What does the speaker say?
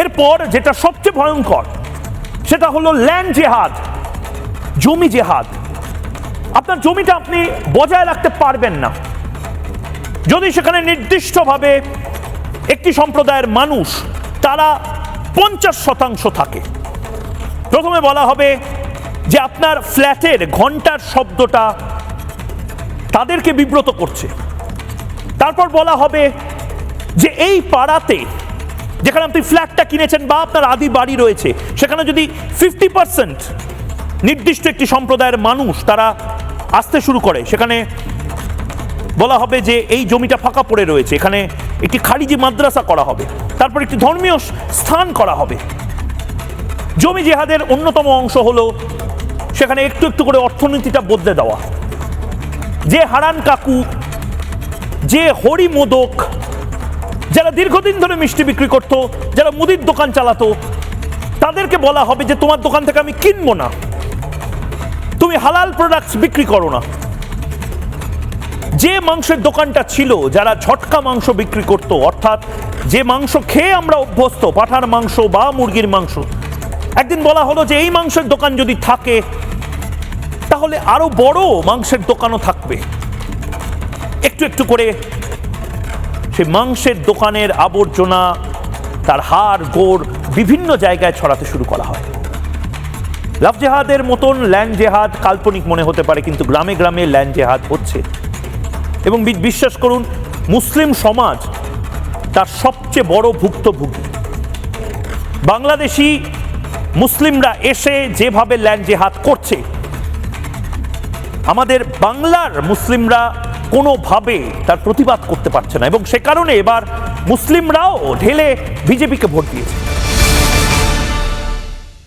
এরপর যেটা সবচেয়ে ভয়ঙ্কর সেটা হলো ল্যান্ড জেহাদ, জমি জেহাদ। আপনার জমিটা আপনি বজায় রাখতে পারবেন না যদি সেখানে নির্দিষ্টভাবে একটি সম্প্রদায়ের মানুষ তারা 50% থাকে। প্রথমে বলা হবে যে আপনার ফ্ল্যাটের ঘন্টার শব্দটা তাদেরকে বিব্রত করছে। তারপর বলা হবে যে এই পাড়াতে যেখানে আপনি ফ্ল্যাটটা কিনেছেন বা আপনার আদি বাড়ি রয়েছে সেখানে যদি 50% নির্দিষ্ট একটি সম্প্রদায়ের মানুষ তারা আসতে শুরু করে, সেখানে বলা হবে যে এই জমিটা ফাঁকা পড়ে রয়েছে, এখানে একটি খারিজি মাদ্রাসা করা হবে, তারপর একটি ধর্মীয় স্থান করা হবে। জমি জেহাদের অন্যতম অংশ হলো সেখানে একটু একটু করে অর্থনীতিটা বদলে দেওয়া। যে হারান কাকু, যে হরি মোদক, যারা দীর্ঘদিন ধরে মিষ্টি বিক্রি করত, যারা মুদির দোকান চালাতো, তাদেরকে বলা হবে যে তোমার দোকান থেকে আমি কিনবো না, তুমি হালাল প্রোডাক্টস বিক্রি করো না। যে মাংসের দোকানটা ছিল, যারা ঝটকা মাংস বিক্রি করত, অর্থাৎ যে মাংস খেয়ে আমরা অভ্যস্ত, পাঁঠার মাংস বা মুরগির মাংস, একদিন বলা হলো যে এই মাংসের দোকান যদি থাকে তাহলে আরো বড় মাংসের দোকানও থাকবে। একটু একটু করে সেই মাংসের দোকানের আবর্জনা, তার হাড় গোড় বিভিন্ন জায়গায় ছড়াতে শুরু করা হয়। লাভ জেহাদের মতন ল্যান্ড জেহাদ কাল্পনিক মনে হতে পারে, কিন্তু গ্রামে গ্রামে ল্যান্ড জেহাদ হচ্ছে। এবং বিশ্বাস করুন, মুসলিম সমাজ তার সবচেয়ে বড় ভুক্তভোগী। বাংলাদেশি মুসলিমরা এসে যেভাবে ল্যান্ড জেহাদ করছে, আমাদের বাংলার মুসলিমরা কোনোভাবে তার প্রতিবাদ করতে পারছে না, এবং সে কারণে এবার মুসলিমরাও ঢেলে বিজেপিকে ভোট দিয়েছে।